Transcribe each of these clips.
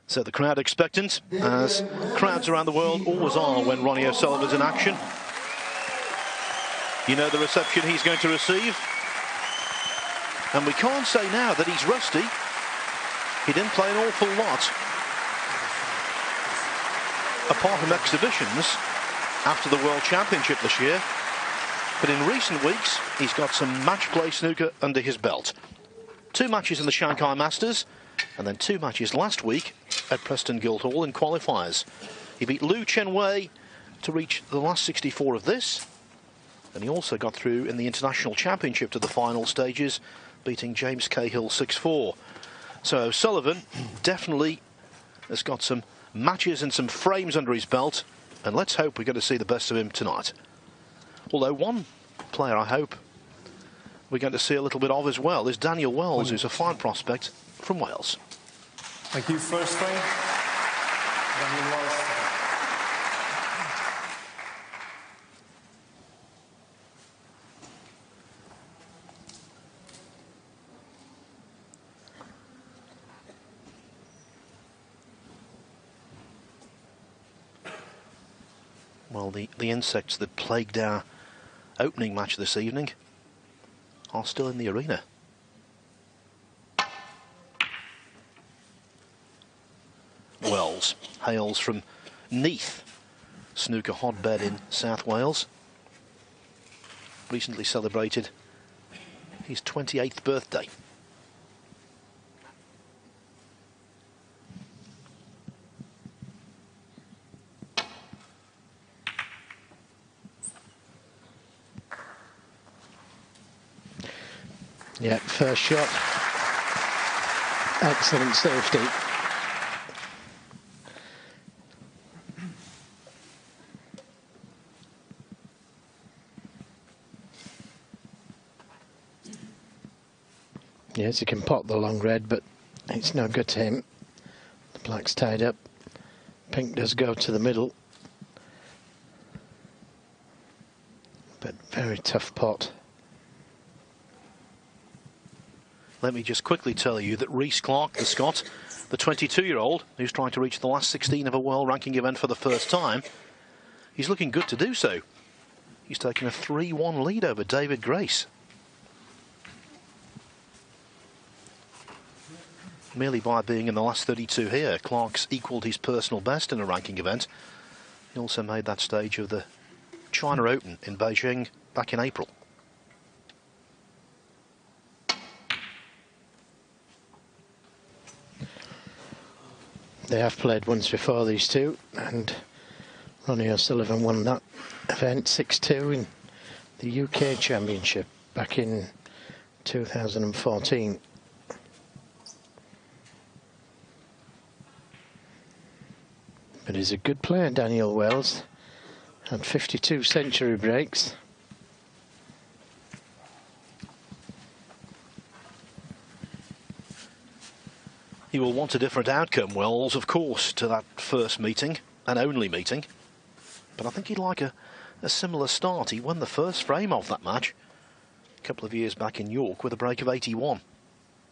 So the crowd expectant, as crowds around the world always are when Ronnie O'Sullivan's in action. You know the reception he's going to receive. And we can't say now that he's rusty. He didn't play an awful lot, apart from exhibitions after the World Championship this year. But in recent weeks, he's got some match play snooker under his belt. 2 matches in the Shanghai Masters, and then 2 matches last week at Preston Guildhall in qualifiers. He beat Liu Chenwei to reach the last 64 of this, and he also got through in the International Championship to the final stages, beating James Cahill 6-4. So O'Sullivan definitely has got some matches and some frames under his belt, and let's hope we're going to see the best of him tonight. Although one player I hope we're going to see a little bit of as well is Daniel Wells, who's a fine prospect from Wales. Thank you. First frame, Daniel Wells. Well, the insects that plagued our opening match this evening are still in the arena. Wells hails from Neath, snooker hotbed in South Wales. Recently celebrated his 28th birthday. Yeah, first shot. Excellent safety. Yes, he can pot the long red, but it's no good to him. The black's tied up. Pink does go to the middle. But very tough pot. Let me just quickly tell you that Rhys Clark, the Scot, the 22-year-old, who's trying to reach the last 16 of a world ranking event for the first time, he's looking good to do so. He's taken a 3-1 lead over David Grace. Merely by being in the last 32 here, Clark's equalled his personal best in a ranking event. He also made that stage of the China Open in Beijing back in April. They have played once before, these two, and Ronnie O'Sullivan won that event 6-2 in the UK Championship back in 2014. But he's a good player, Daniel Wells. Had 52 century breaks. He will want a different outcome, Wells, of course, to that first meeting, and only meeting. But I think he'd like a similar start. He won the first frame of that match a couple of years back in York with a break of 81.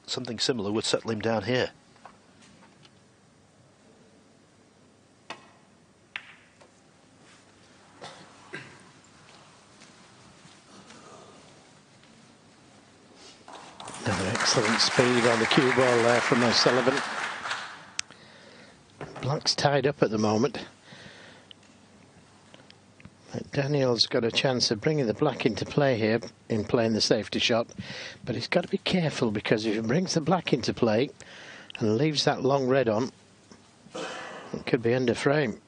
Something similar would settle him down here. Excellent speed on the cue ball there from O'Sullivan. Black's tied up at the moment. But Daniel's got a chance of bringing the black into play here in playing the safety shot, but he's got to be careful, because if he brings the black into play and leaves that long red on, it could be under frame.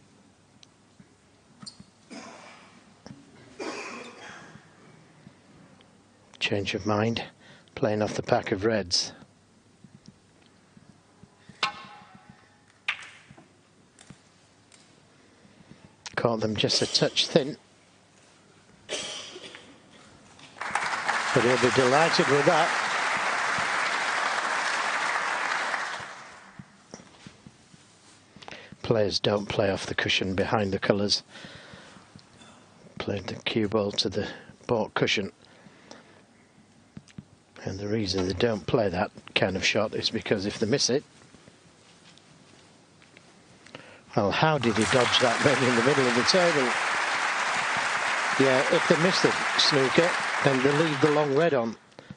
Change of mind. Playing off the pack of reds. Caught them just a touch thin. But he'll be delighted with that. Players don't play off the cushion behind the colours. Played the cue ball to the baulk cushion. And the reason they don't play that kind of shot is because if they miss it, Well, how did he dodge that red in the middle of the table? Yeah, if they miss the snooker, then they leave the long red on.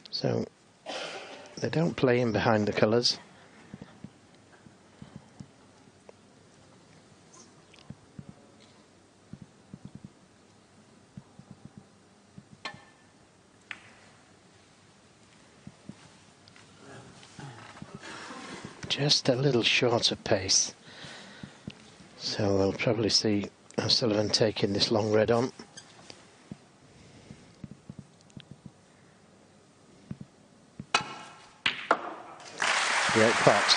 So they don't play in behind the colours. Just a little shorter pace. So we'll probably see O'Sullivan taking this long red on. Great pot.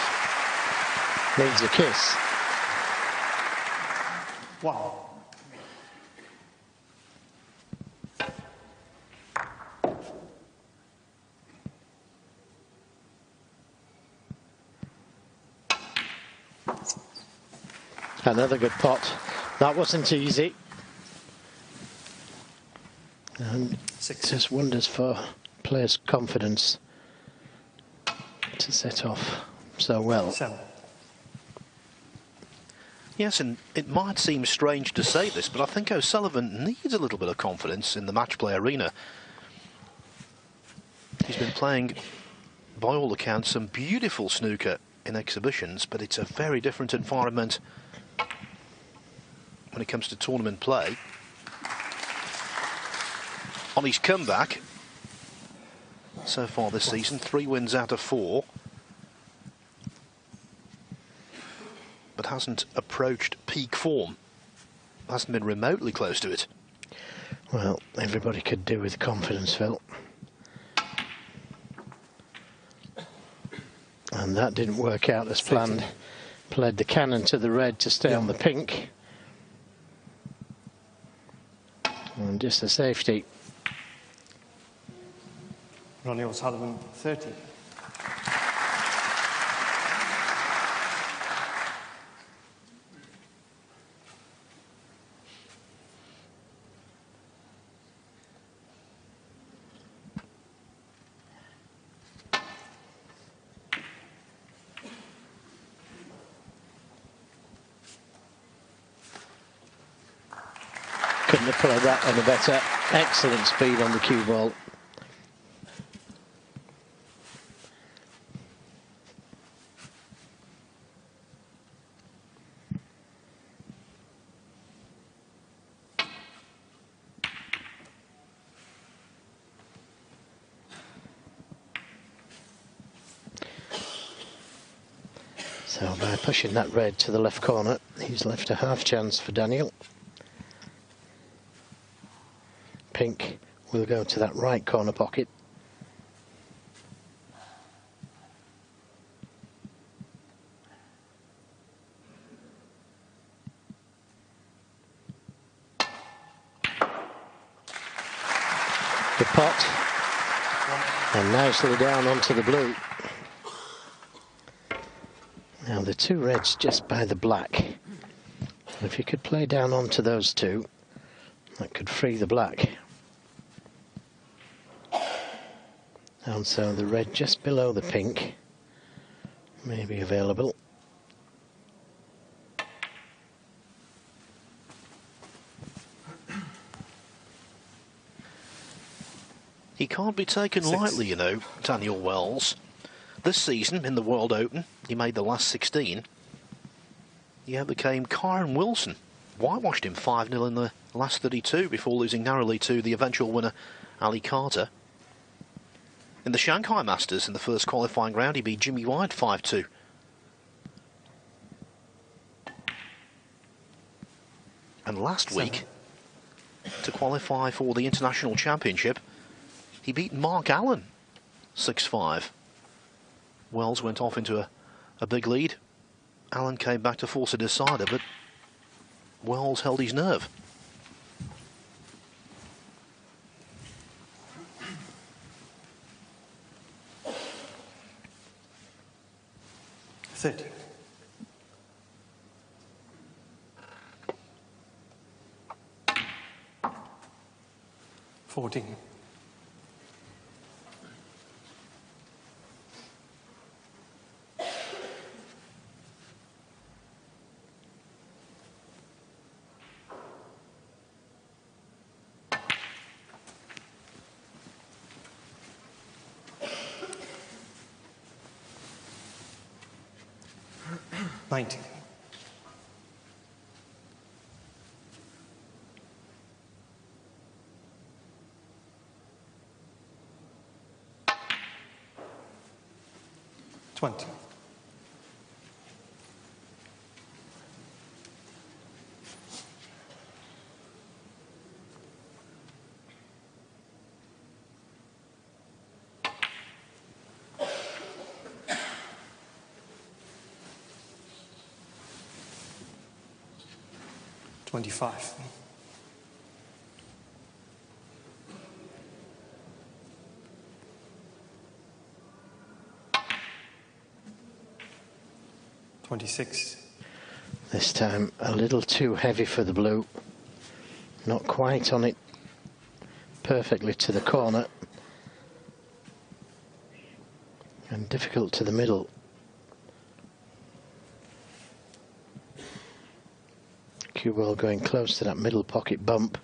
Needs a kiss. Wow. Another good pot. That wasn't easy. And just wonders for players' confidence to set off so well. 7. Yes, and it might seem strange to say this, but I think O'Sullivan needs a little bit of confidence in the match play arena. He's been playing, by all accounts, some beautiful snooker in exhibitions, but it's a very different environment when it comes to tournament play. On his comeback so far this season, 3 wins out of 4, but hasn't approached peak form, hasn't been remotely close to it. Well, everybody could do with confidence, Phil. And that didn't work out as planned. Played the cannon to the red to stay on the pink. And just a safety. Ronnie O'Sullivan, 30. Couldn't have played that any better. Excellent speed on the cue ball. So by pushing that red to the left corner, he's left a half chance for Daniel. Pink will go to that right corner pocket. Good pot. And nicely down onto the blue. Now the 2 reds just by the black. If you could play down onto those 2, that could free the black. And so the red just below the pink may be available. He can't be taken lightly, you know, Daniel Wells. This season in the World Open, he made the last 16. He overcame Kyron Wilson, whitewashed him 5-0 in the last 32 before losing narrowly to the eventual winner, Ali Carter. In the Shanghai Masters, in the first qualifying round, he beat Jimmy White 5-2. And last week, to qualify for the International Championship, he beat Mark Allen 6-5. Wells went off into a big lead. Allen came back to force a decider, but Wells held his nerve. Thirty. 14. 90. 20. 25. 26. This time a little too heavy for the blue. Not quite on it perfectly to the corner. And difficult to the middle. Cue ball going close to that middle pocket bump.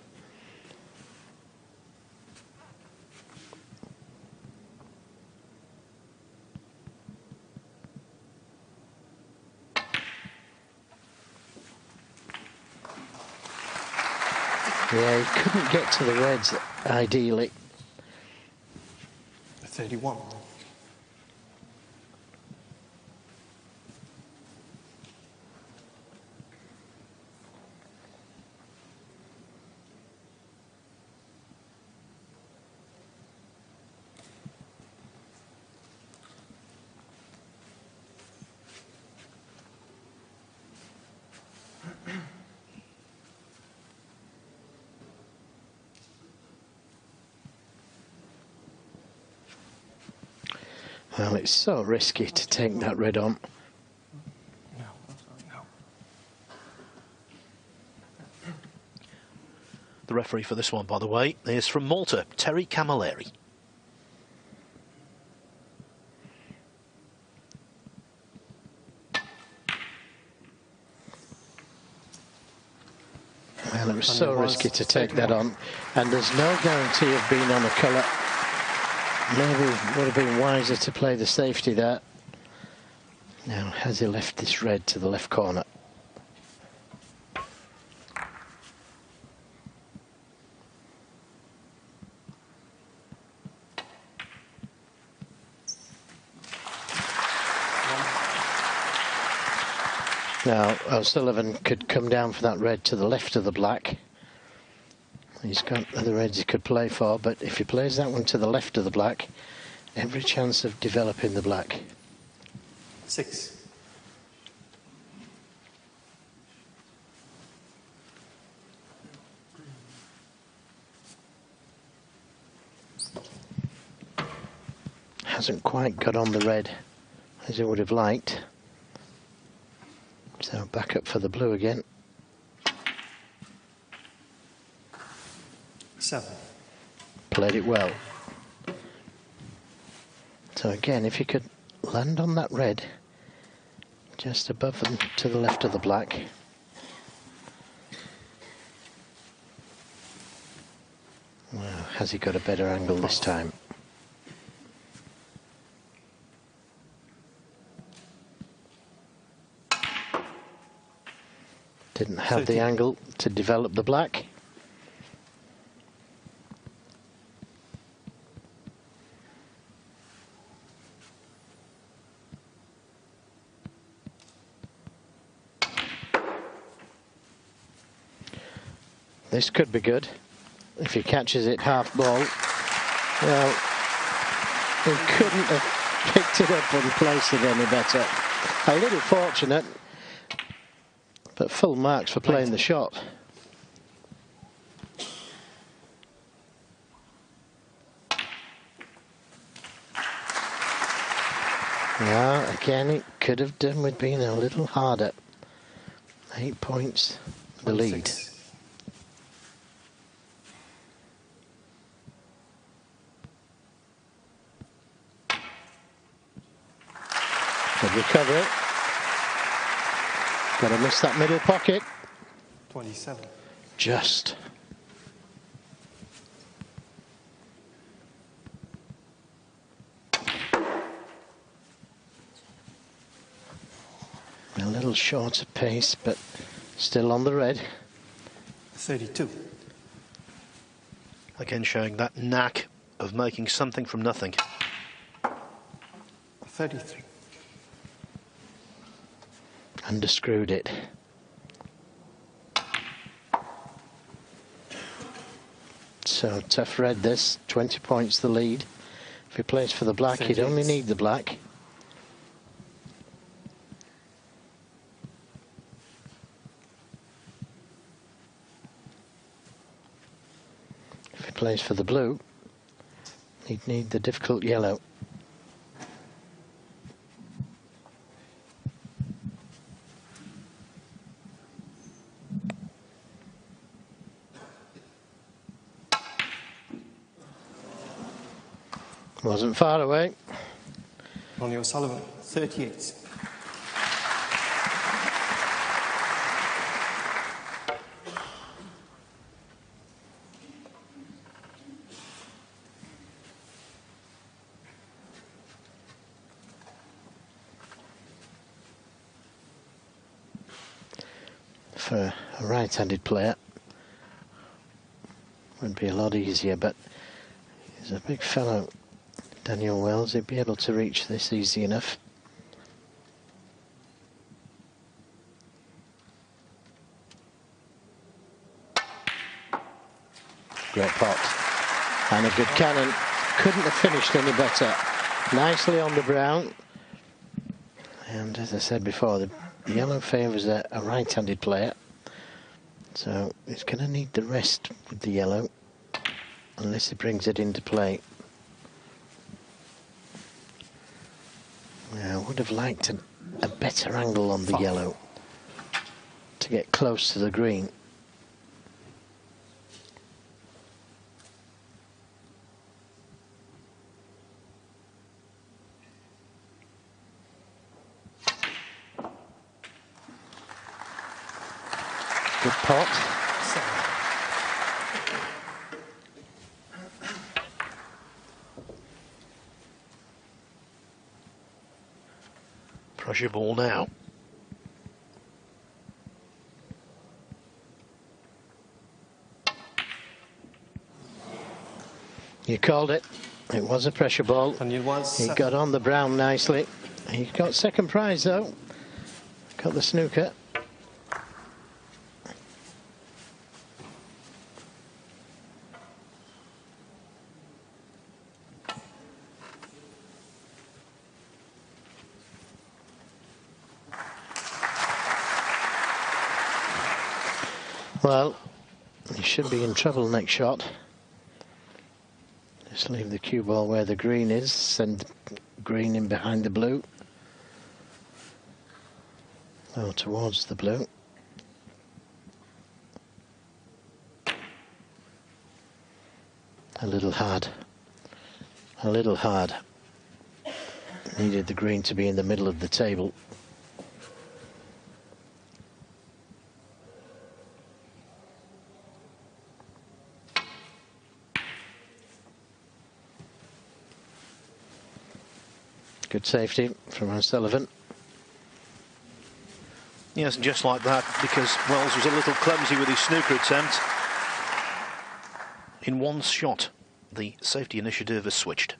Yeah, he couldn't get to the reds ideally. 31. Well, it's so risky to take that red on. No. The referee for this one, by the way, is from Malta, Terry Camilleri. Well, it was so risky to take that on, and there's no guarantee of being on a colour. Maybe it would have been wiser to play the safety there. Now, has he left this red to the left corner? Now, O'Sullivan could come down for that red to the left of the black. He's got other reds he could play for, but if he plays that one to the left of the black, every chance of developing the black. 6. Hasn't quite got on the red as he would have liked. So back up for the blue again. 7. Played it well. So again, if you could land on that red just above and to the left of the black. Wow, has he got a better angle this time? Didn't have the angle to develop the black. This could be good if he catches it half ball. Well, he couldn't have picked it up and placed it any better. A little fortunate, but full marks for playing the shot. Yeah, again, it could have done with being a little harder. 8 points, the lead. Good recovery. Got to miss that middle pocket. 27. Just. A little short of pace, but still on the red. 32. Again, showing that knack of making something from nothing. 33. Underscrewed it. So tough red this, 20 points the lead. If he plays for the black, 38. he'd only need the black. If he plays for the blue, he'd need the difficult yellow. Wasn't far away. Ronnie O'Sullivan, 38. For a right-handed player, would be a lot easier, but he's a big fellow, Daniel Wells. He'd be able to reach this easy enough. Great pot and a good cannon. Couldn't have finished any better. Nicely on the brown, and as I said before, the yellow favours a right-handed player, so he's going to need the rest with the yellow unless he brings it into play. I would have liked a better angle on the yellow to get close to the green. Good pot. Pressure ball now. You called it. It was a pressure ball. And you was He got on the brown nicely. He got second prize though. Got the snooker. Well, you should be in trouble next shot. Just leave the cue ball where the green is, send green in behind the blue. Oh, towards the blue. A little hard. A little hard. Needed the green to be in the middle of the table. Good safety from O'Sullivan. Yes, and just like that, because Wells was a little clumsy with his snooker attempt. In one shot, the safety initiative has switched.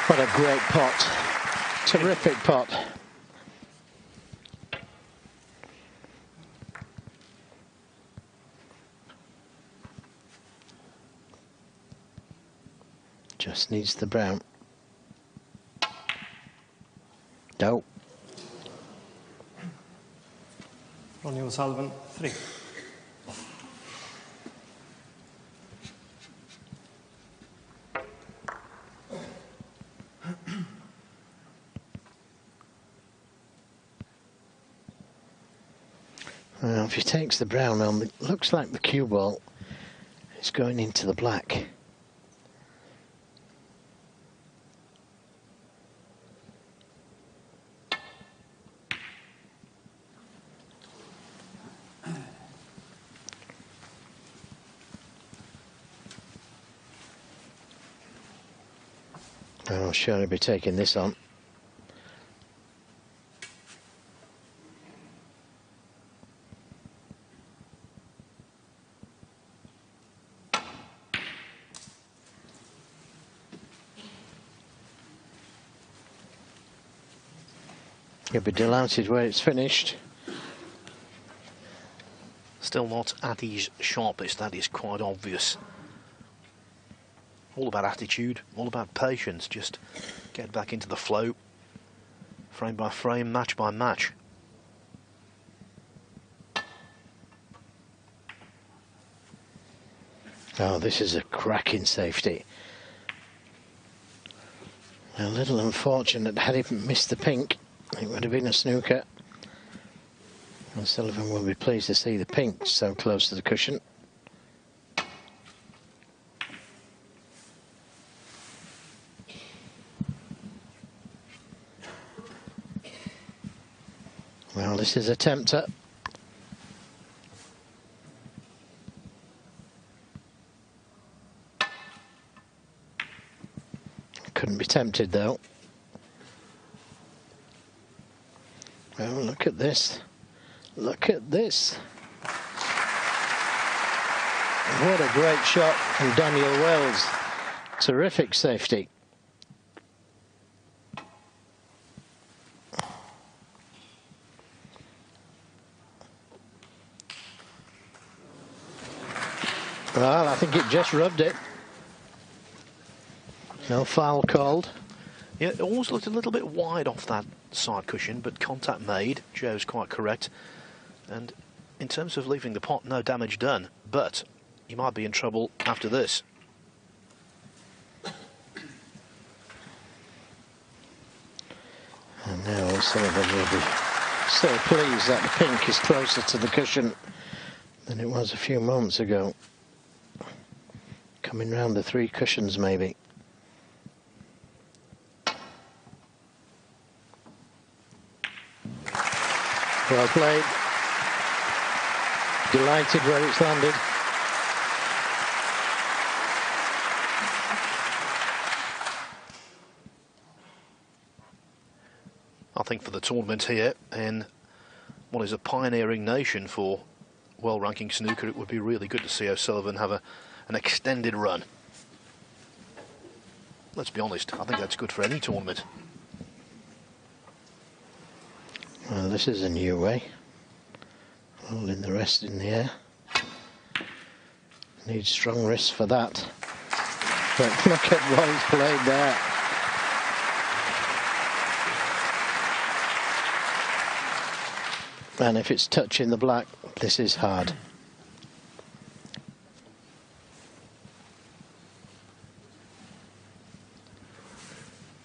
What a great pot. Terrific pot. Just needs the brown. No. Ronnie O'Sullivan, 3. Well, if he takes the brown on, it looks like the cue ball is going into the black. I'll surely be taking this on. You'll be delighted where it's finished. Still not at his sharpest, that is quite obvious. All about attitude, all about patience, just get back into the flow, frame by frame, match by match. Oh, this is a cracking safety. A little unfortunate, had he missed the pink, it would have been a snooker. And Sullivan will be pleased to see the pink so close to the cushion. Well, this is a tempter. Couldn't be tempted though. Well, look at this. Look at this. What a great shot from Daniel Wells. Terrific safety. Well, I think it just rubbed it. No foul called. Yeah, it always looked a little bit wide off that side cushion, but contact made. Joe's quite correct. And in terms of leaving the pot, no damage done. But you might be in trouble after this. And now Sullivan will be so pleased that the pink is closer to the cushion than it was a few moments ago. Coming round the three cushions maybe. Well played. Delighted where it's landed. I think for the tournament here, in what is a pioneering nation for world-ranking snooker, it would be really good to see O'Sullivan have an extended run. Let's be honest, I think that's good for any tournament. Well, this is a new way. Holding the rest in the air. Needs strong wrists for that. But look at what he's played there. And if it's touching the black, this is hard.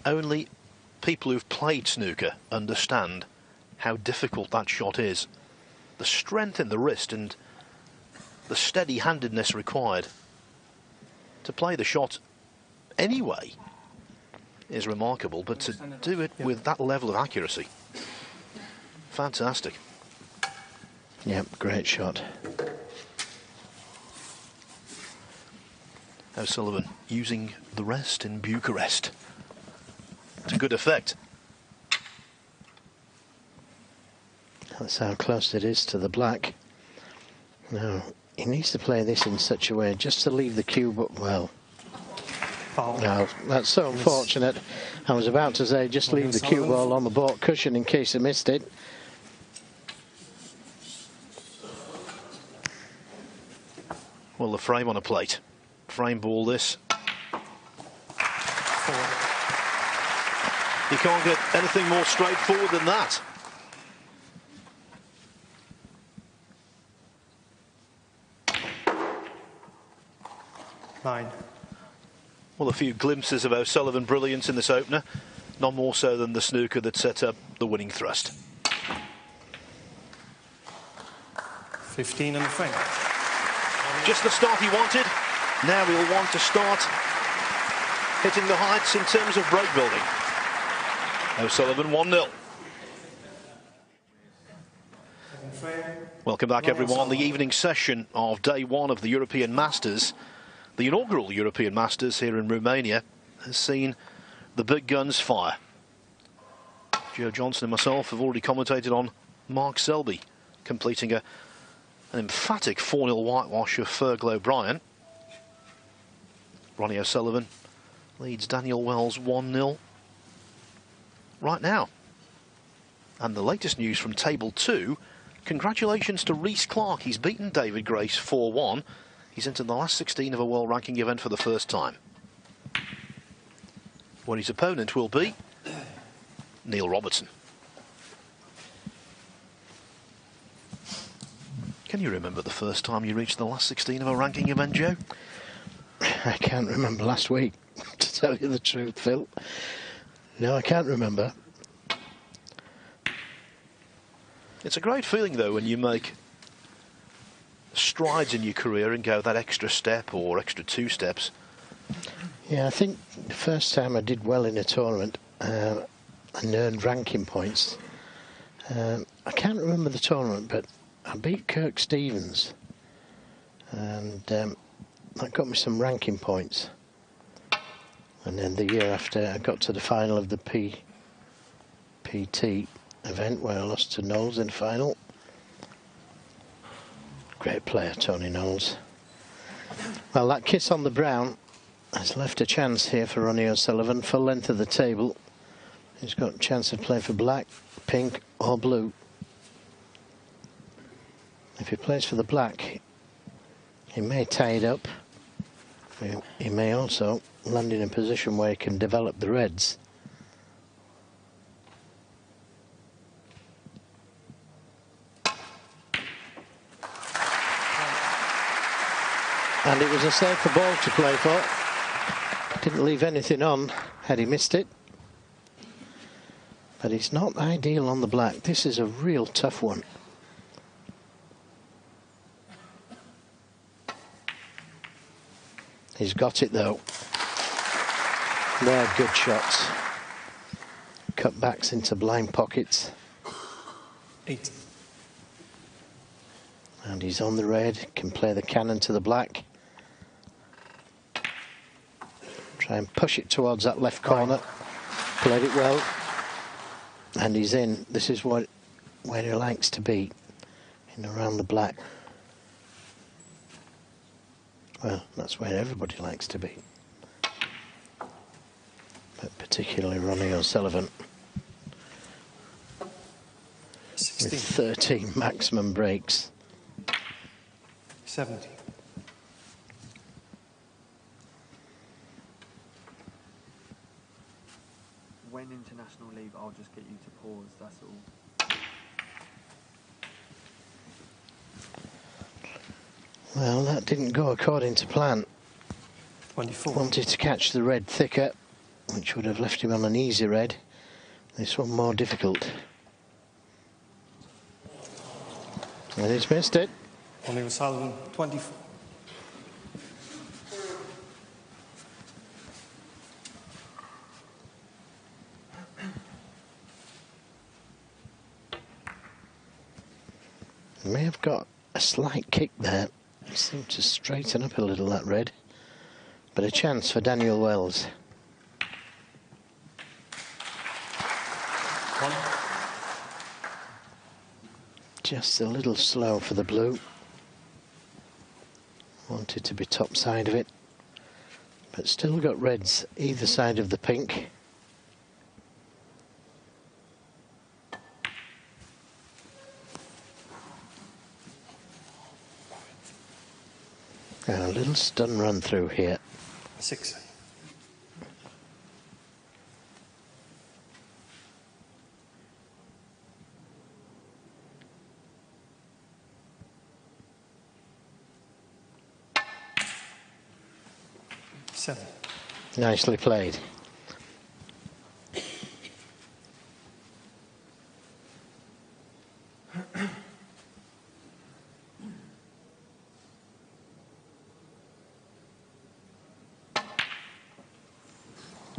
Only people who've played snooker understand how difficult that shot is. The strength in the wrist and the steady-handedness required to play the shot anyway is remarkable, but to do it with that level of accuracy, fantastic. Yep, great shot. O'Sullivan using the rest in Bucharest to good effect. That's how close it is to the black. Now, he needs to play this in such a way just to leave the cube up well. Foul. No, that's so unfortunate. I was about to say just leave the cue ball on the baulk cushion in case he missed it. Well, the frame on a plate. Frame ball this. You can't get anything more straightforward than that. Nine. Well, a few glimpses of O'Sullivan brilliance in this opener. None more so than the snooker that set up the winning thrust. 15 in the frame. Just the start he wanted. Now he'll want to start hitting the heights in terms of break building. O'Sullivan 1-0. Welcome back, everyone. The evening session of day one of the European Masters, the inaugural European Masters here in Romania, has seen the big guns fire. Joe Johnson and myself have already commentated on Mark Selby completing an emphatic 4-0 whitewash of Fergal O'Brien. Ronnie O'Sullivan leads Daniel Wells 1-0 right now. And the latest news from Table 2, congratulations to Rhys Clark. He's beaten David Grace 4-1. He's entered the last 16 of a world ranking event for the first time. Where his opponent will be Neil Robertson. Can you remember the first time you reached the last 16 of a ranking event, Joe? I can't remember last week, to tell you the truth, Phil. No, I can't remember. It's a great feeling, though, when you make strides in your career and go that extra step or extra 2 steps. Yeah, I think the first time I did well in a tournament and earned ranking points. I can't remember the tournament, but I beat Kirk Stevens, and that got me some ranking points. And then the year after, I got to the final of the PT event where I lost to Knowles in the final. Great player, Tony Knowles. Well, that kiss on the brown has left a chance here for Ronnie O'Sullivan. Full length of the table. He's got a chance to play for black, pink or blue. If he plays for the black, he may tie it up. He may also land in a position where he can develop the reds. And it was a safer ball to play for. Didn't leave anything on had he missed it. But it's not ideal on the black. This is a real tough one. He's got it though. They're good shots. Cutbacks into blind pockets. 8. And he's on the red, can play the cannon to the black. Try and push it towards that left corner. Played it well. And he's in. This is where he likes to be, in around the black. Well, that's where everybody likes to be. But particularly Ronnie O'Sullivan. 16. With 13 maximum breaks. 17. When international leave, I'll just get you to pause, that's all. Well, that didn't go according to plan. 24. Wanted to catch the red thicker, which would have left him on an easy red. This one more difficult. And he's missed it. Ronnie O'Sullivan, 24. He may have got a slight kick there. He seemed to straighten up a little, that red. But a chance for Daniel Wells. 1. Just a little slow for the blue. Wanted to be top side of it. But still got reds either side of the pink. And a little stun run through here. 6. Seven. Nicely played.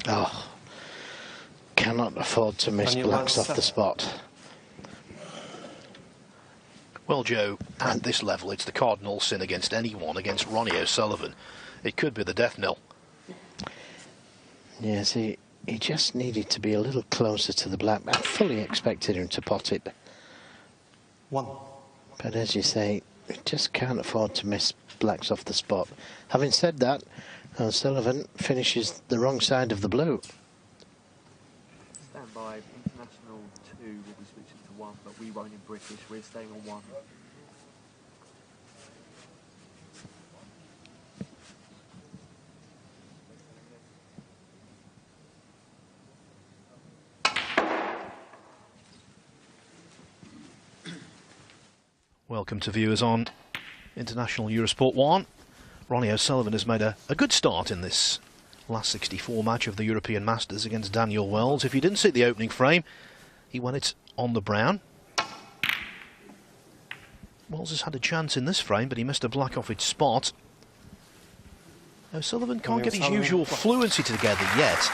Oh, cannot afford to miss Daniel blacks off the 7. spot. Well, Joe, at this level, it's the cardinal sin against anyone, against Ronnie O'Sullivan. It could be the death knell. Yes, he just needed to be a little closer to the black. I fully expected him to pot it. 1. But as you say, he just can't afford to miss blacks off the spot. Having said that, O'Sullivan finishes the wrong side of the blue. Stand by. International 2 will be switching to 1, but we won't in British. We're staying on 1. Welcome to viewers on International Eurosport 1. Ronnie O'Sullivan has made a good start in this last 64 match of the European Masters against Daniel Wells. If you didn't see the opening frame, he won it on the brown. Wells has had a chance in this frame, but he missed a black off its spot. O'Sullivan can't get his usual fluency together yet,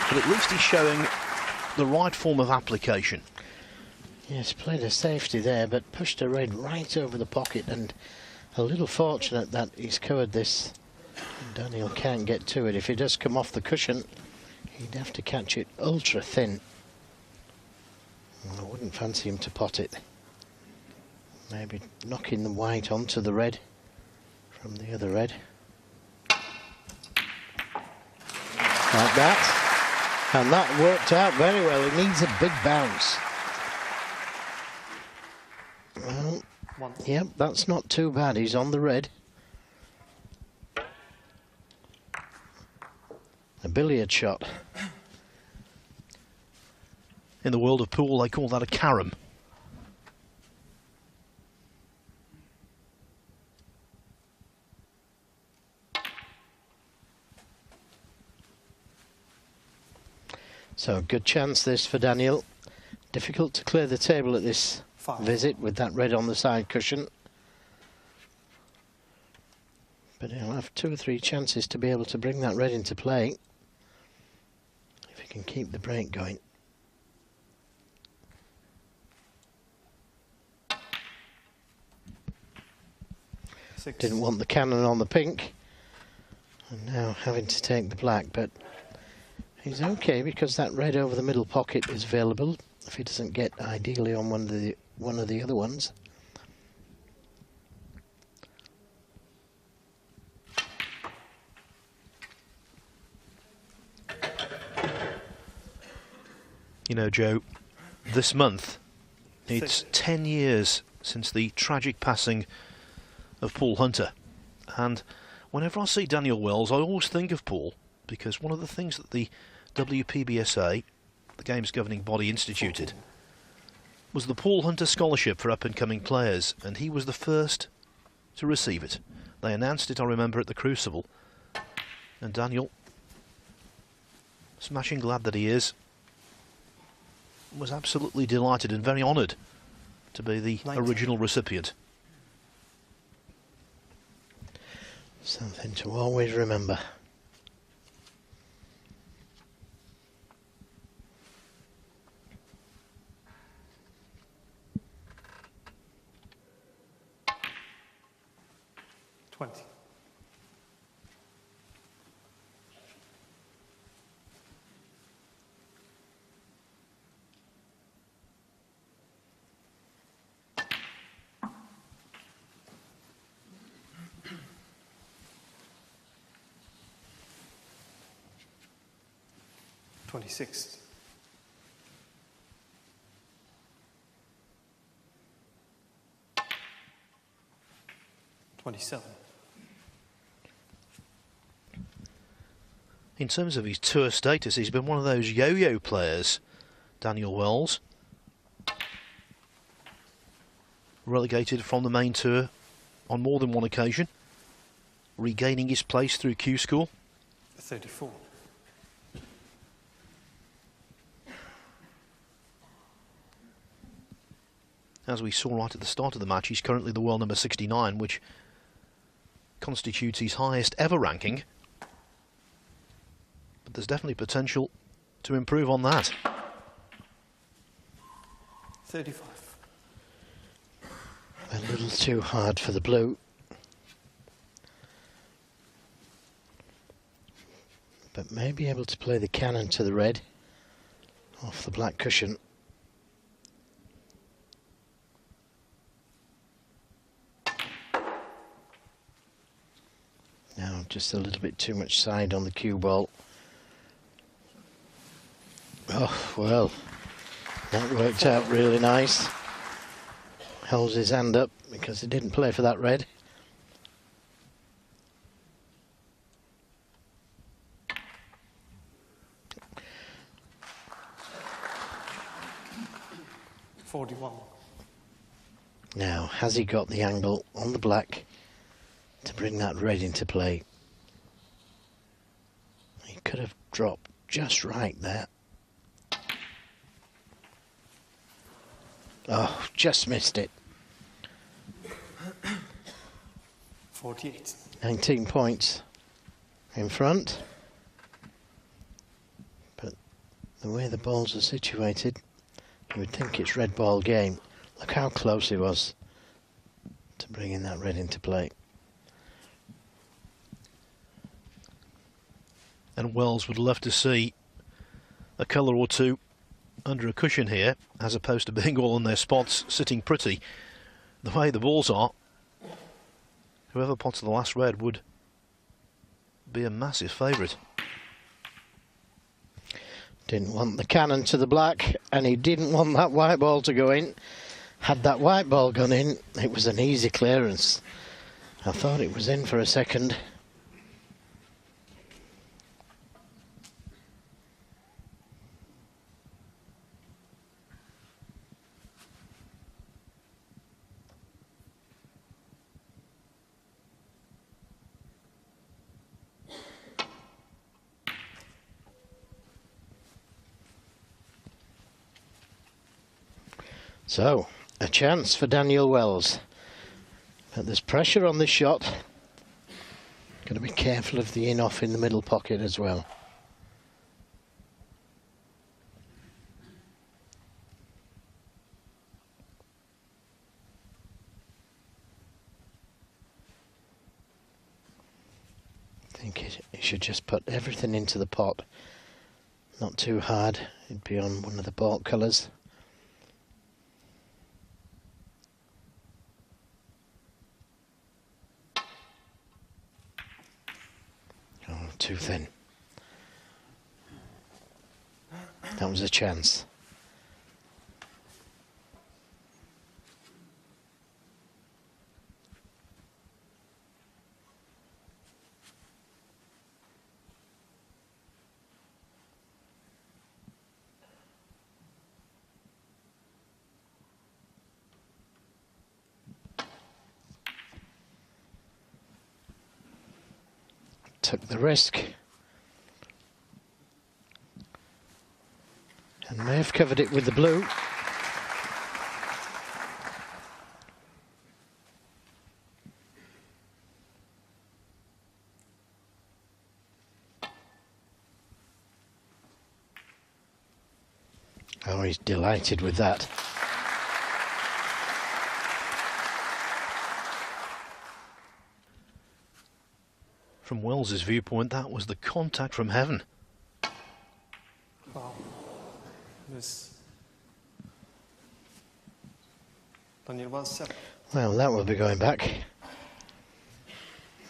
but at least he's showing the right form of application. Yes, played a safety there, but pushed a red right over the pocket, and a little fortunate that he's covered this. Daniel can't get to it. If he does come off the cushion, he'd have to catch it ultra thin. I wouldn't fancy him to pot it. Maybe knocking the white onto the red from the other red. Like that. And that worked out very well. It needs a big bounce. Well, yep, that's not too bad. He's on the red. A billiard shot. In the world of pool, they call that a carom. So, good chance this for Daniel. Difficult to clear the table at this visit with that red on the side cushion. But he'll have 2 or 3 chances to be able to bring that red into play if he can keep the break going. Didn't want the cannon on the pink, and now having to take the black, but he's okay because that red over the middle pocket is available if he doesn't get ideally on one of the other ones. You know, Joe, this month it's 10 years since the tragic passing of Paul Hunter, and whenever I see Daniel Wells I always think of Paul, because one of the things that the WPBSA, the game's governing body, instituted was the Paul Hunter Scholarship for up-and-coming players, and he was the first to receive it. They announced it, I remember, at the Crucible, and Daniel, smashing glad that he is, was absolutely delighted and very honoured to be the original recipient. Something to always remember. $26. $27. In terms of his tour status, he's been one of those yo-yo players, Daniel Wells. Relegated from the main tour on more than one occasion, regaining his place through Q School. 34. As we saw right at the start of the match, he's currently the world number 69, which constitutes his highest ever ranking. But there's definitely potential to improve on that. 35. A little too hard for the blue. But may be able to play the cannon to the red off the black cushion. Now just a little bit too much side on the cue ball. Oh, well, that worked out really nice. Holds his hand up because he didn't play for that red. Now, has he got the angle on the black to bring that red into play? He could have dropped just right there. Oh, just missed it. 48. 19 points in front. But the way the balls are situated, you would think it's red ball game. Look how close he was to bringing that red into play. And Wells would love to see a colour or two under a cushion here, as opposed to being all on their spots, sitting pretty. The way the balls are, whoever pots the last red would be a massive favourite. Didn't want the cannon to the black, and he didn't want that white ball to go in. Had that white ball gone in, it was an easy clearance. I thought it was in for a second. So, a chance for Daniel Wells. But there's pressure on this shot. Got to be careful of the in-off in the middle pocket as well. I think he should just put everything into the pot. Not too hard. It'd be on one of the baulk colours. Too thin. That was a chance. Took the risk and may have covered it with the blue. Oh, he's delighted with that. From Wells's viewpoint, that was the contact from heaven. Wow. This Daniel Wells 7. Well, that will be going back.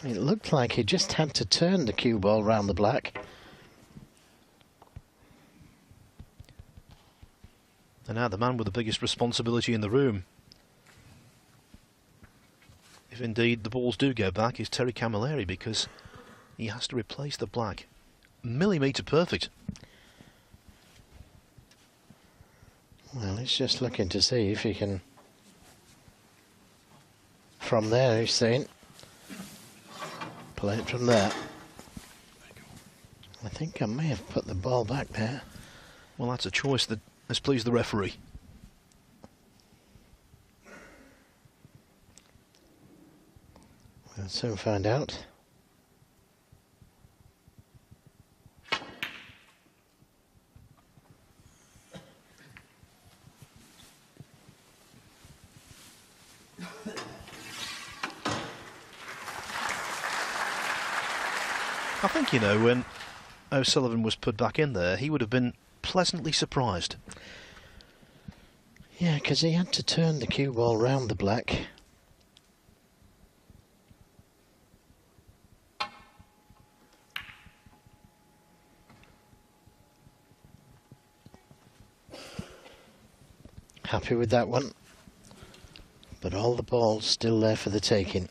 It looked like he just had to turn the cue ball round the black. And now the man with the biggest responsibility in the room, if indeed the balls do go back, is Terry Camilleri, because he has to replace the black. Millimetre perfect. Well, he's just looking to see if he can, from there, he's saying, play it from there. I think I may have put the ball back there. Well, that's a choice that has pleased the referee. We'll soon find out. I think, you know, when O'Sullivan was put back in there, he would have been pleasantly surprised. Yeah, because he had to turn the cue ball round the black. Happy with that one. But all the balls still there for the taking.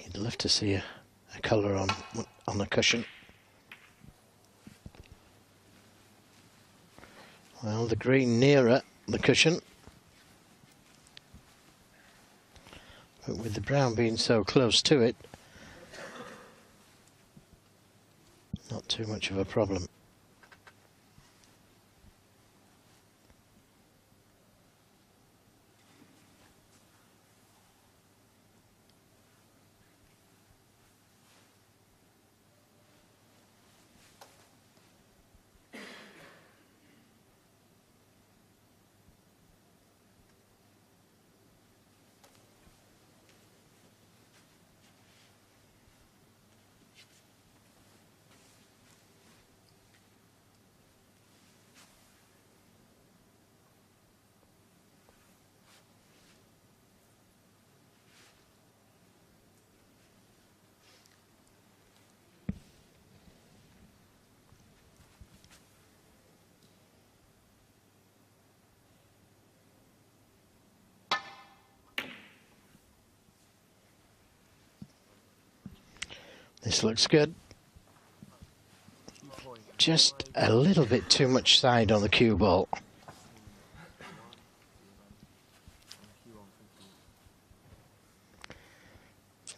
You'd love to see a colour on the cushion. Well, the green nearer the cushion. But with the brown being so close to it, not too much of a problem. This looks good. Just a little bit too much side on the cue ball.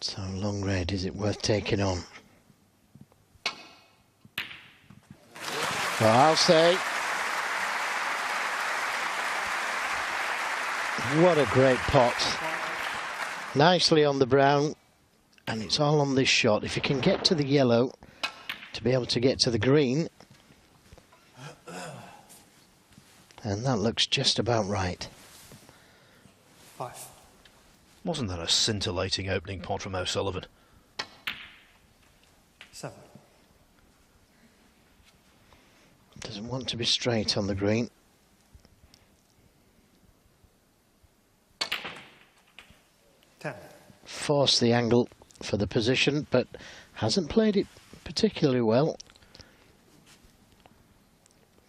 So long red, is it worth taking on? Well, I'll say, what a great pot. Nicely on the brown. And it's all on this shot. If you can get to the yellow to be able to get to the green, and that looks just about right. 5. Wasn't that a scintillating opening pot from O'Sullivan? 7. Doesn't want to be straight on the green. 10. Force the angle for the position, but hasn't played it particularly well.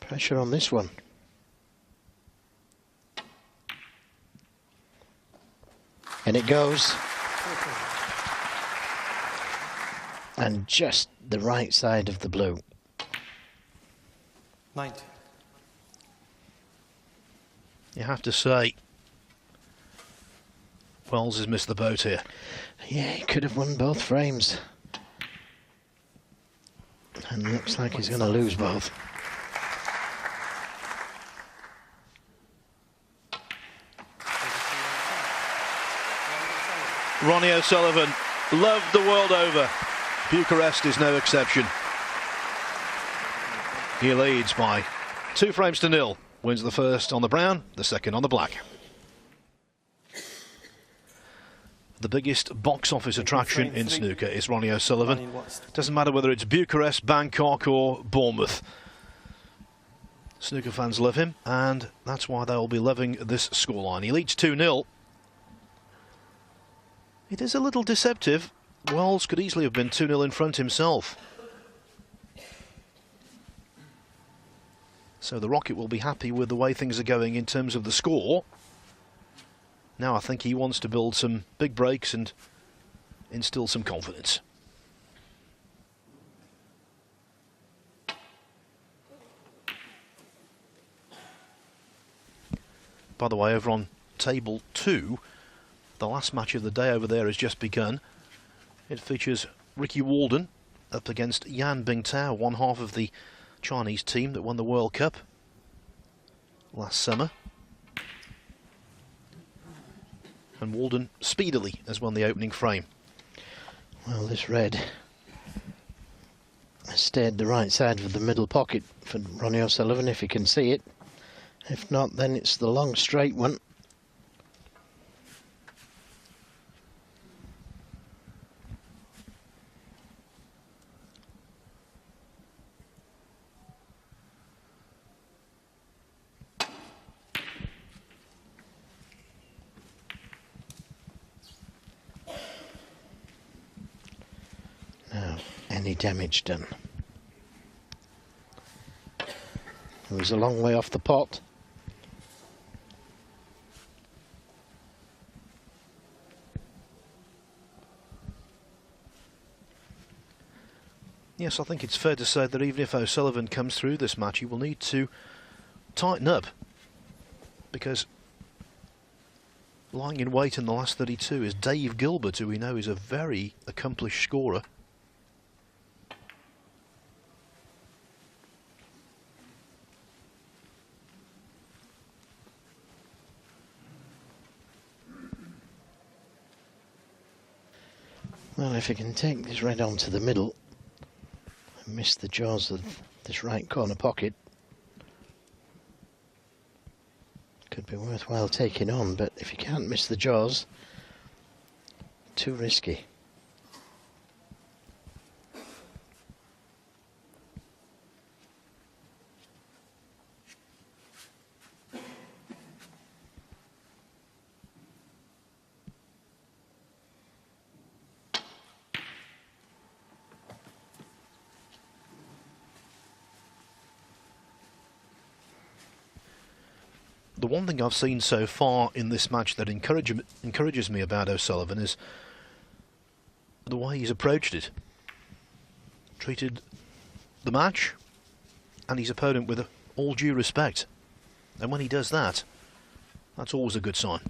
Pressure on this one. And it goes. And just the right side of the blue. 90. You have to say, Wells has missed the boat here. Yeah, he could have won both frames. And looks like he's going to lose both. Ronnie O'Sullivan, loved the world over. Bucharest is no exception. He leads by 2 frames to 0. Wins the first on the brown, the second on the black. The biggest box office attraction in snooker is Ronnie O'Sullivan. Doesn't matter whether it's Bucharest, Bangkok or Bournemouth. Snooker fans love him, and that's why they'll be loving this scoreline. He leads 2-0. It is a little deceptive. Wells could easily have been 2-0 in front himself. So the Rocket will be happy with the way things are going in terms of the score. Now I think he wants to build some big breaks and instill some confidence. By the way, over on table 2, the last match of the day over there has just begun. It features Ricky Walden up against Yan Bingtao, one half of the Chinese team that won the World Cup last summer. And Walden speedily has won the opening frame. Well, this red has stayed the right side of the middle pocket for Ronnie O'Sullivan, if he can see it. If not, then it's the long straight one. any damage done. It was a long way off the pot. Yes, I think it's fair to say that even if O'Sullivan comes through this match, he will need to tighten up, because lying in wait in the last 32 is Dave Gilbert, who we know is a very accomplished scorer. Well, if he can take this red onto the middle and miss the jaws of this right corner pocket, could be worthwhile taking on, but if he can't miss the jaws, too risky. The one thing I've seen so far in this match that encourages me about O'Sullivan is the way he's approached it. Treated the match and his opponent with all due respect. And when he does that, that's always a good sign.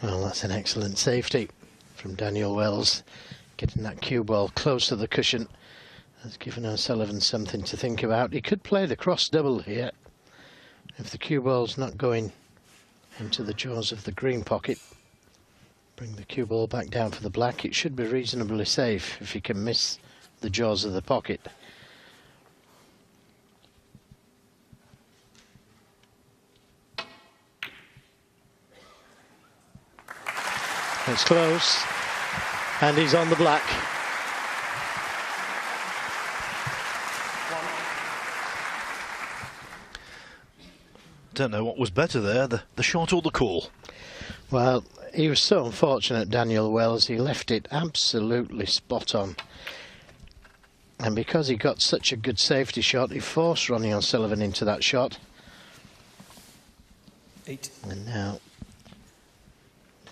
Well, that's an excellent safety from Daniel Wells. Getting that cue ball close to the cushion has given O'Sullivan something to think about. He could play the cross double here if the cue ball's not going into the jaws of the green pocket. Bring the cue ball back down for the black. It should be reasonably safe if he can miss the jaws of the pocket. It's close, and he's on the black. Don't know what was better there, the shot or the call. Well, he was so unfortunate, Daniel Wells. He left it absolutely spot on. And because he got such a good safety shot, he forced Ronnie O'Sullivan into that shot. 8. And now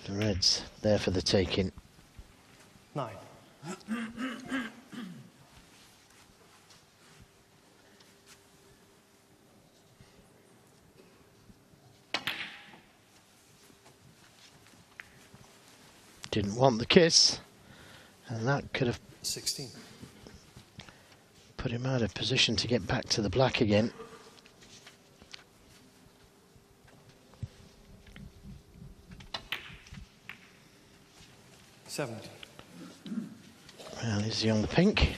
the Reds there for the taking. 9. Didn't want the kiss, and that could have 16. put him out of position to get back to the black again. Well, is he on the pink?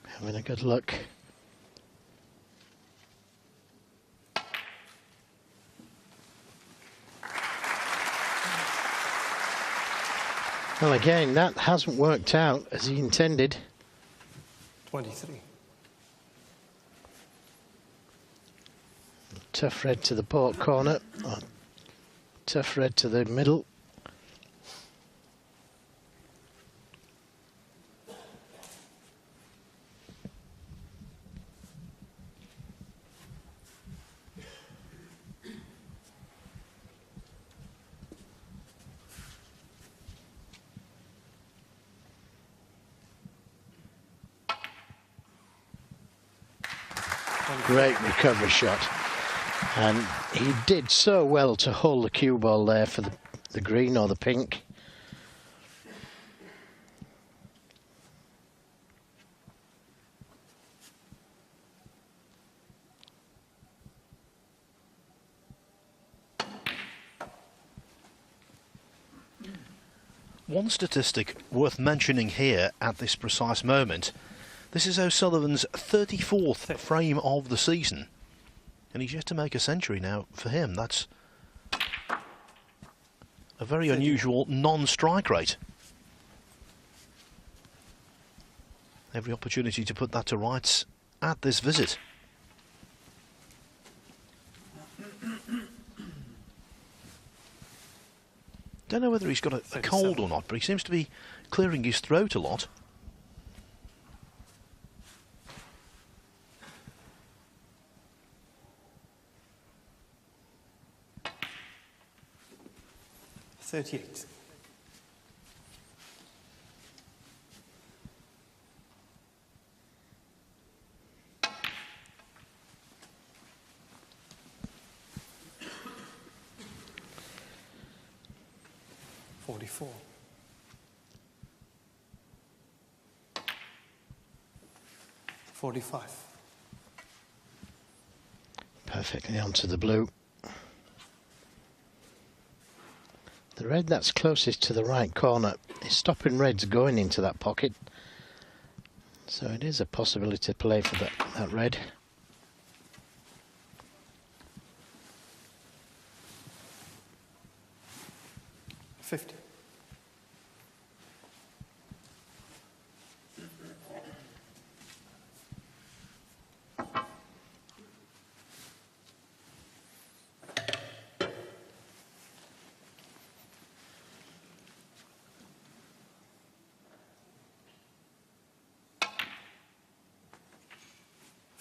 Having a good look. Well, again, that hasn't worked out as he intended. 23. Tough red to the port corner. Oh, tough red to the middle. Great recovery shot, and he did so well to hold the cue ball there for the green or the pink. One statistic worth mentioning here at this precise moment, this is O'Sullivan's 34th frame of the season, and he's yet to make a century now. For him, that's a very unusual non-strike rate. Every opportunity to put that to rights at this visit. Don't know whether he's got a cold or not, but he seems to be clearing his throat a lot. $38. $44. $45. Perfectly onto the blue. The red that's closest to the right corner is stopping reds going into that pocket. So it is a possibility to play for that red. $50.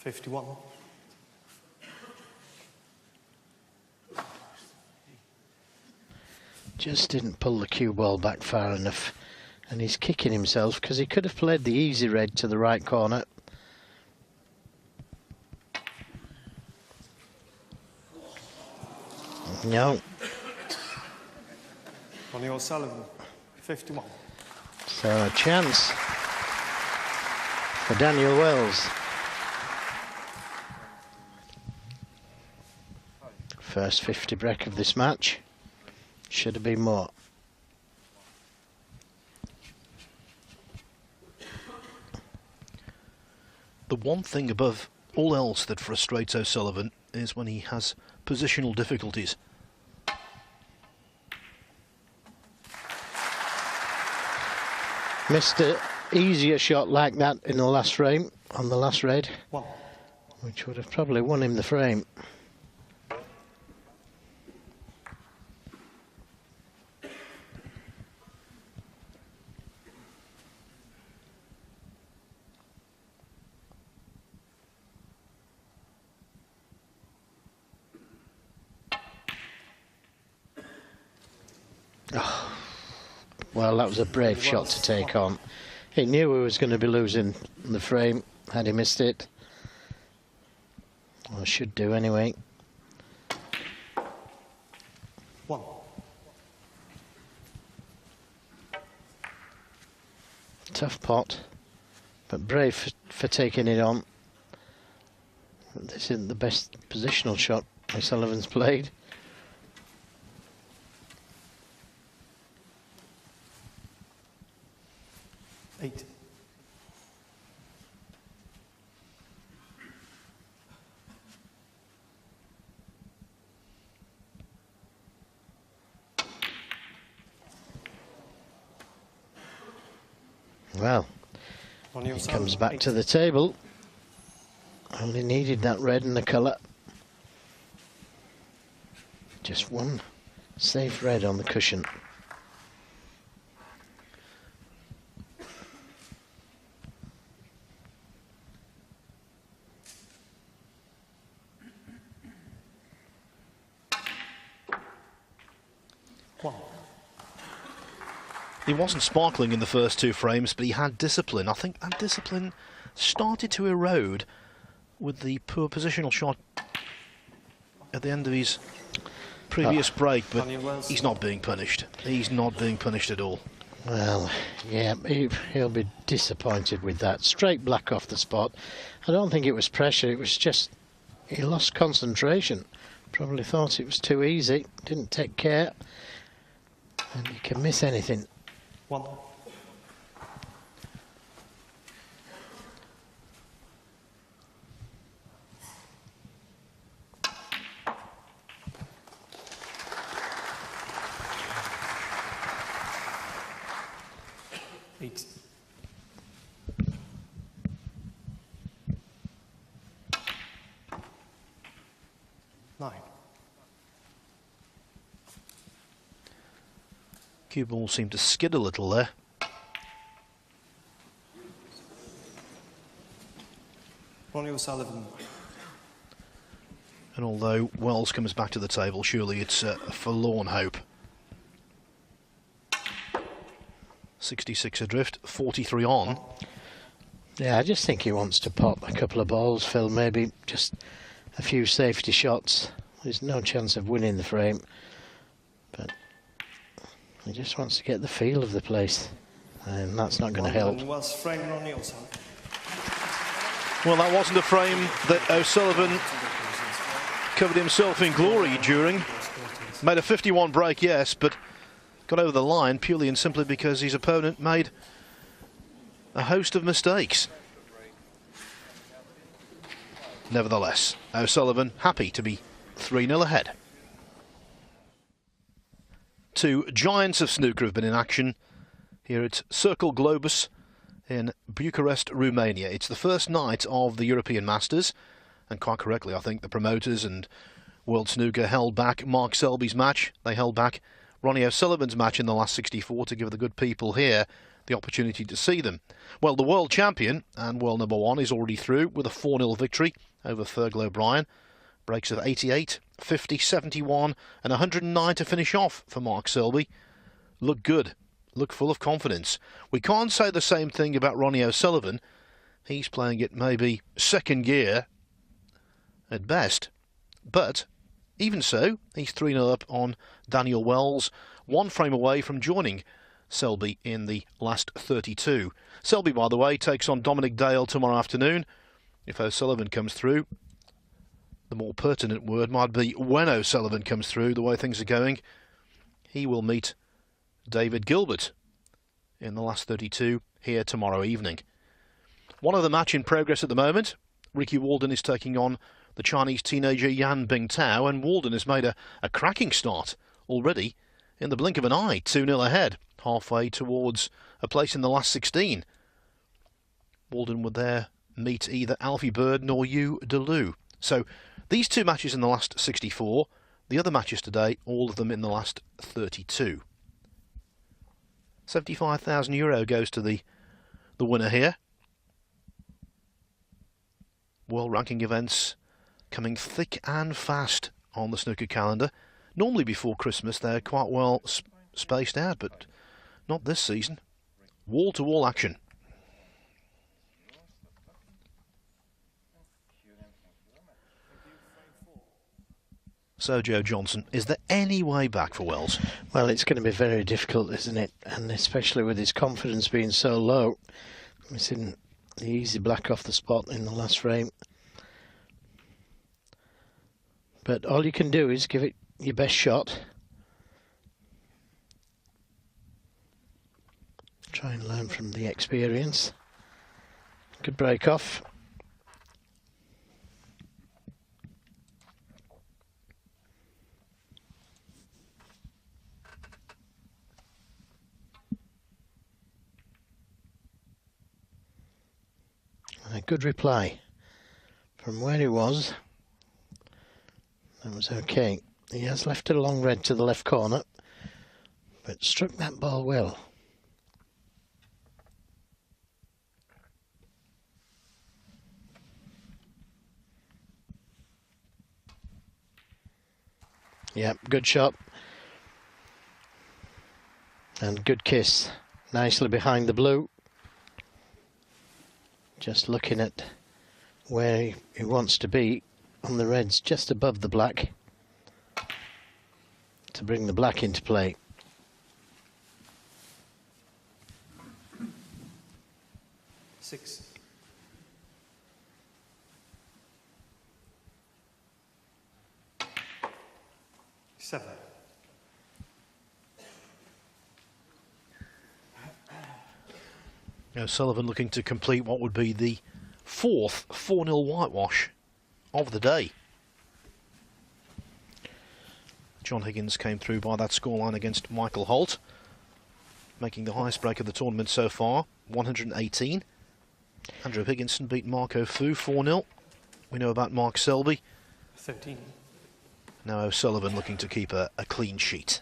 $51. Just didn't pull the cue ball back far enough, and he's kicking himself because he could have played the easy red to the right corner. No. Ronnie O'Sullivan, 51. So a chance for Daniel Wells. First 50 break of this match. Should have been more. The one thing above all else that frustrates O'Sullivan is when he has positional difficulties. Missed an easier shot like that in the last frame, on the last red, which would have probably won him the frame. Oh, well, that was a brave shot to take on. He knew he was going to be losing the frame had he missed it. Or should do anyway. One. Tough pot, but brave for taking it on. This isn't the best positional shot O'Sullivan's played. $8. Well, he comes back to the table. Only needed that red and the colour. Just one safe red on the cushion. He wasn't sparkling in the first two frames, but he had discipline. I think that discipline started to erode with the poor positional shot at the end of his previous break, but he's not being punished. He's not being punished at all. Well, yeah, he'll be disappointed with that. Straight black off the spot. I don't think it was pressure, it was just he lost concentration. Probably thought it was too easy, didn't take care. And you can miss anything. 1. Eight. 9. Cue ball seemed to skid a little there. Ronnie O'Sullivan. And although Wells comes back to the table, surely it's a forlorn hope. 66 adrift, 43 on. Yeah, I just think he wants to pop a couple of balls, Phil, maybe just a few safety shots. There's no chance of winning the frame, but he just wants to get the feel of the place, and that's not going to help. Was frame Ronnie O'Sullivan. Well, that wasn't a frame that O'Sullivan covered himself in glory during. Made a 51 break, yes, but got over the line purely and simply because his opponent made a host of mistakes. Nevertheless, O'Sullivan happy to be 3-0 ahead. Two giants of snooker have been in action here at Circle Globus in Bucharest, Romania. It's the first night of the European Masters, and quite correctly, I think the promoters and World Snooker held back Mark Selby's match. They held back Ronnie O'Sullivan's match in the last 64 to give the good people here the opportunity to see them. Well, the world champion and world number one is already through with a 4-0 victory over Fergal O'Brien. Breaks of 88, 50, 71 and 109 to finish off for Mark Selby. Look good, look full of confidence. We can't say the same thing about Ronnie O'Sullivan. He's playing it maybe second gear at best. But even so, he's 3-0 up on Daniel Wells, one frame away from joining Selby in the last 32. Selby, by the way, takes on Dominic Dale tomorrow afternoon. If O'Sullivan comes through, the more pertinent word might be when O'Sullivan comes through, the way things are going, he will meet David Gilbert in the last 32 here tomorrow evening. One other match in progress at the moment. Ricky Walden is taking on the Chinese teenager Yan Bingtao, and Walden has made a cracking start already in the blink of an eye, 2-0 ahead, halfway towards a place in the last 16. Walden would there meet either Alfie Bird nor Yu Delu. So these two matches in the last 64, the other matches today, all of them in the last 32. €75,000 goes to the winner here. World ranking events coming thick and fast on the snooker calendar. Normally before Christmas they're quite well spaced out, but not this season. Wall-to-wall action. So, Joe Johnson, is there any way back for Wells? Well, it's going to be very difficult, isn't it? And especially with his confidence being so low. Missing the easy black off the spot in the last frame. But all you can do is give it your best shot. Try and learn from the experience. Good break off. A good reply from where he was. That was okay. He has left a long red to the left corner, but struck that ball well. Yep, good shot. And good kiss. Nicely behind the blue. Just looking at where he wants to be on the reds, just above the black, to bring the black into play. Six. Seven. O'Sullivan looking to complete what would be the fourth 4-0 whitewash of the day. John Higgins came through by that scoreline against Michael Holt, making the highest break of the tournament so far, 118. Andrew Higginson beat Marco Fu 4-0. We know about Mark Selby. 13. Now O'Sullivan looking to keep a clean sheet.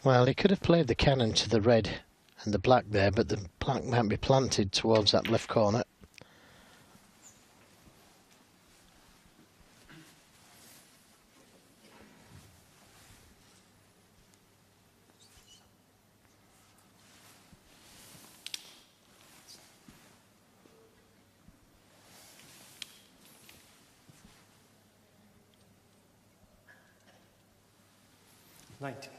Well, he could have played the cannon to the red and the black there, but the black might be planted towards that left corner. Nineteen.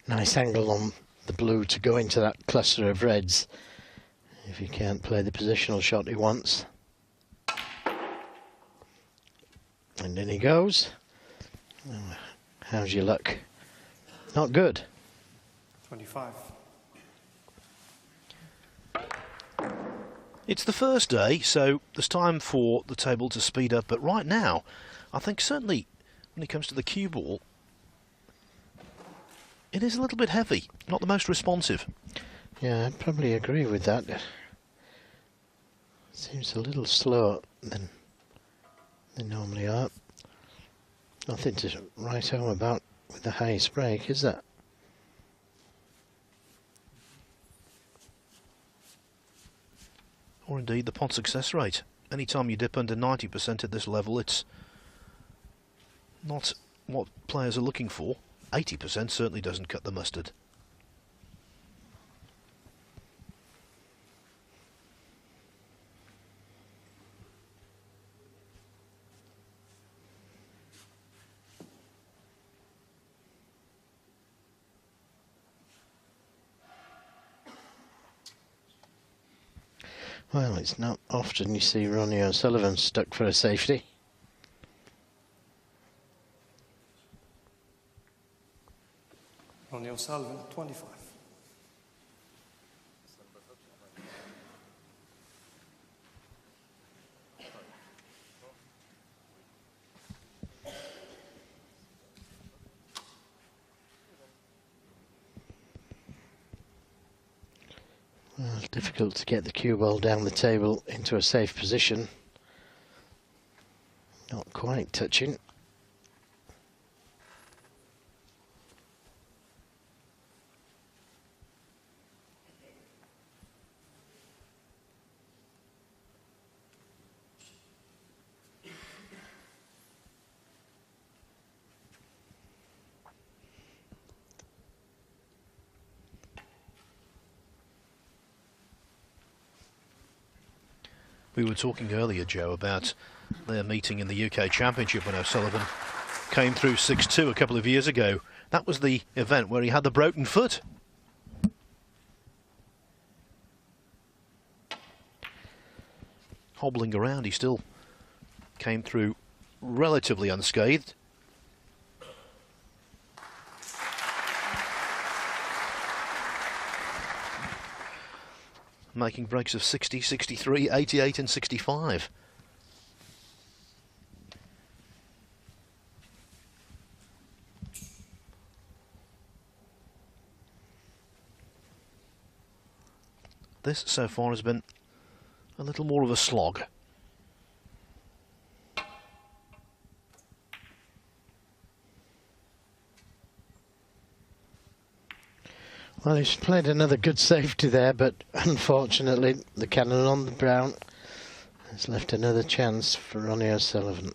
Nice angle on the blue to go into that cluster of reds if he can't play the positional shot he wants. And in he goes. Oh, how's your luck? Not good. 25. It's the first day, so there's time for the table to speed up, but right now, I think certainly when it comes to the cue ball, it is a little bit heavy, not the most responsive. Yeah, I'd probably agree with that. Seems a little slower than they normally are. Nothing to write home about with the highest break, is that? Or indeed the pot success rate. Anytime you dip under 90% at this level, it's not what players are looking for. 80% certainly doesn't cut the mustard. Well, it's not often you see Ronnie O'Sullivan stuck for a safety. Ronnie O'Sullivan, 25. Well, it's difficult to get the cue ball down the table into a safe position. Not quite touching. We were talking earlier, Joe, about their meeting in the UK Championship when O'Sullivan came through 6-2 a couple of years ago. That was the event where he had the broken foot. Hobbling around, he still came through relatively unscathed. Making breaks of 60, 63, 88 and 65. This so far has been a little more of a slog. Well, he's played another good safety there, but unfortunately the cannon on the brown has left another chance for Ronnie O'Sullivan.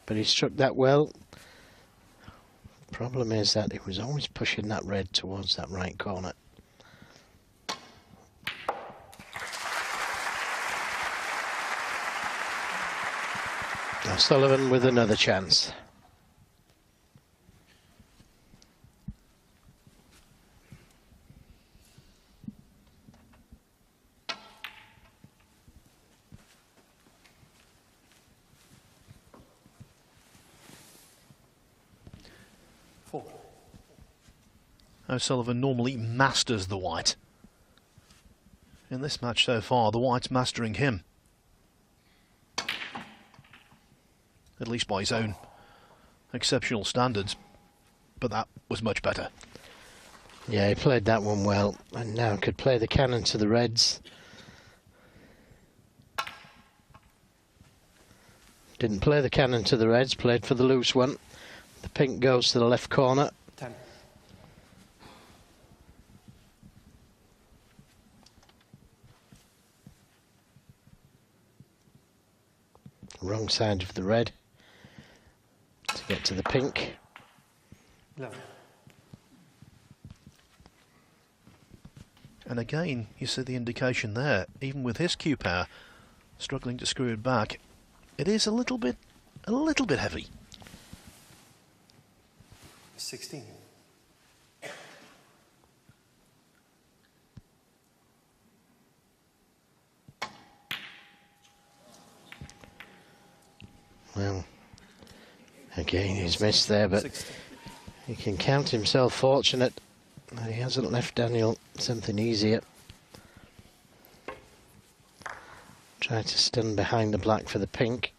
But he struck that well. Problem is that he was always pushing that red towards that right corner. O'Sullivan with another chance. 4. O'Sullivan normally masters the white. In this match so far, the white's mastering him. At least by his own exceptional standards. But that was much better. Yeah, he played that one well, and now could play the cannon to the reds. Didn't play the cannon to the reds, played for the loose one. The pink goes to the left corner. 10. Wrong side of the red to get to the pink. 11. And again, you see the indication there, even with his cue power, struggling to screw it back, it is a little bit heavy. 16. Well, again, he's missed there, but 16. he can count himself fortunate that he hasn't left Daniel something easier. Try to stand behind the black for the pink.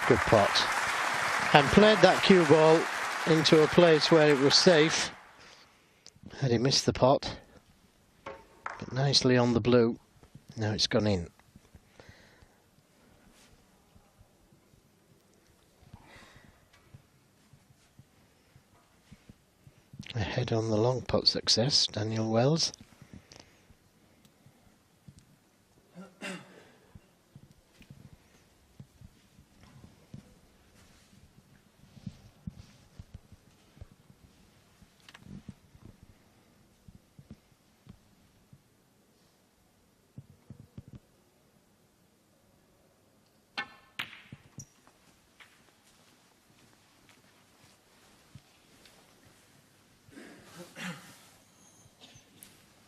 Good pot. And played that cue ball into a place where it was safe. Had he missed the pot, but nicely on the blue. Now it's gone in. Ahead on the long pot success, Daniel Wells.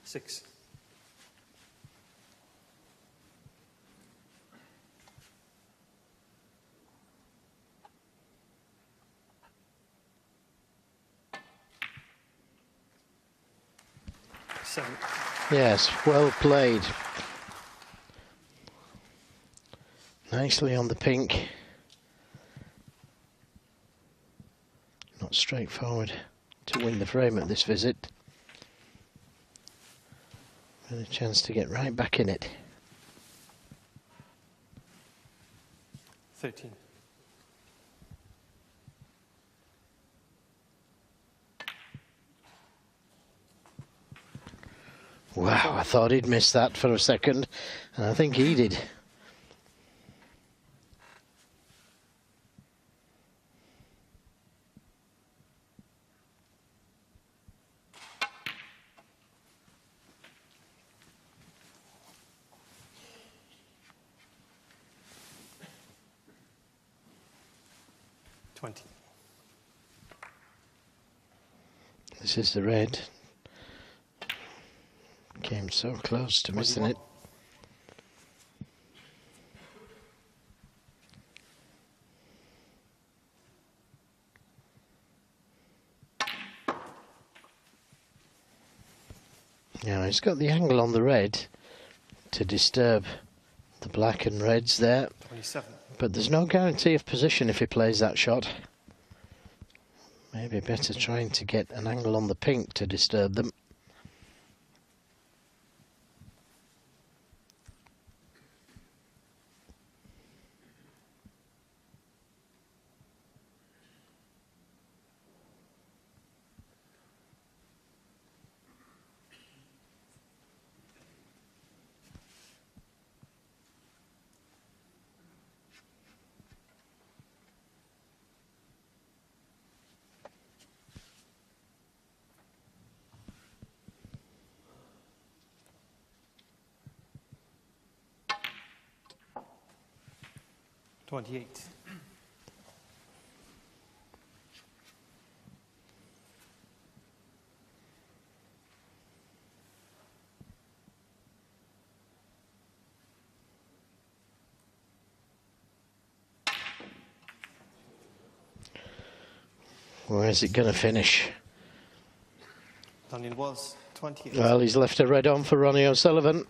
Six. Seven. Yes, well played. Nicely on the pink. Not straightforward to win the frame at this visit. And a chance to get right back in it. 13. Wow, I thought he'd missed that for a second, and I think he did. This is the red. Came so close to missing it. Now he's got the angle on the red to disturb the black and reds there. 27. But there's no guarantee of position if he plays that shot. Maybe better trying to get an angle on the pink to disturb them. 28. Where's it going to finish? Daniel Wells, 28. Well, he's left a red on for Ronnie O'Sullivan.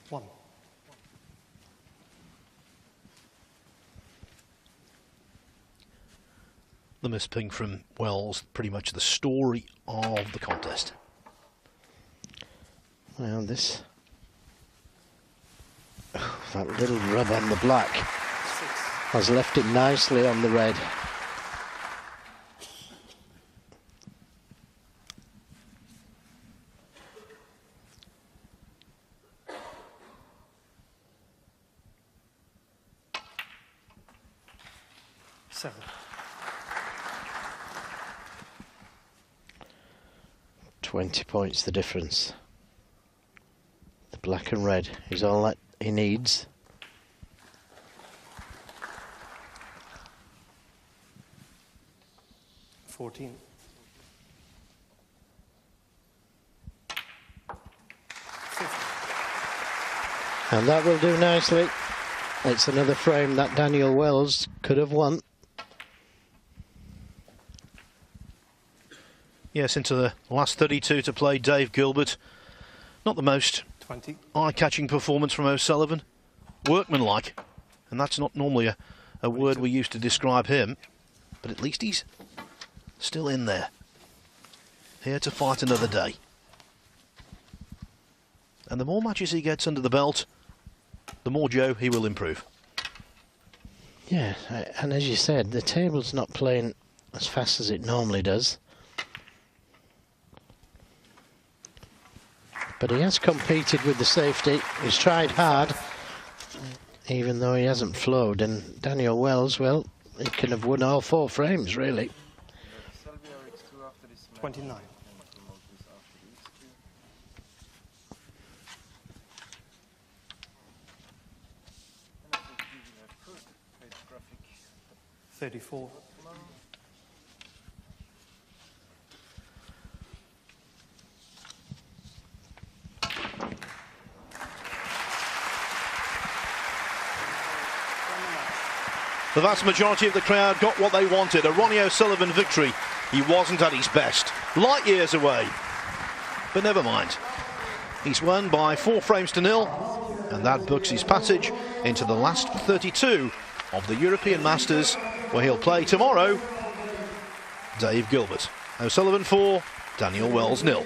One. The miss ping from Wells, pretty much the story of the contest. Well, that little rub on the black has left it nicely on the red. Seven. 20 points the difference. The black and red is all that he needs. $14. And that will do nicely. It's another frame that Daniel Wells could have won. Yes, into the last 32 to play, Dave Gilbert. Not the most 20. eye-catching performance from O'Sullivan. Workmanlike. And that's not normally a word we use to describe him. But at least he's still in there. Here to fight another day. And the more matches he gets under the belt, the more Joe he will improve. Yeah, and as you said, the table's not playing as fast as it normally does. But he has competed with the safety. He's tried hard, even though he hasn't flowed. And Daniel Wells, well, he could have won all 4 frames, really. 29. $34. The vast majority of the crowd got what they wanted, a Ronnie O'Sullivan victory. He wasn't at his best, light years away. But never mind. He's won by 4 frames to 0, and that books his passage into the last 32 of the European Masters, where he'll play tomorrow. Dave Gilbert. O'Sullivan 4, Daniel Wells 0.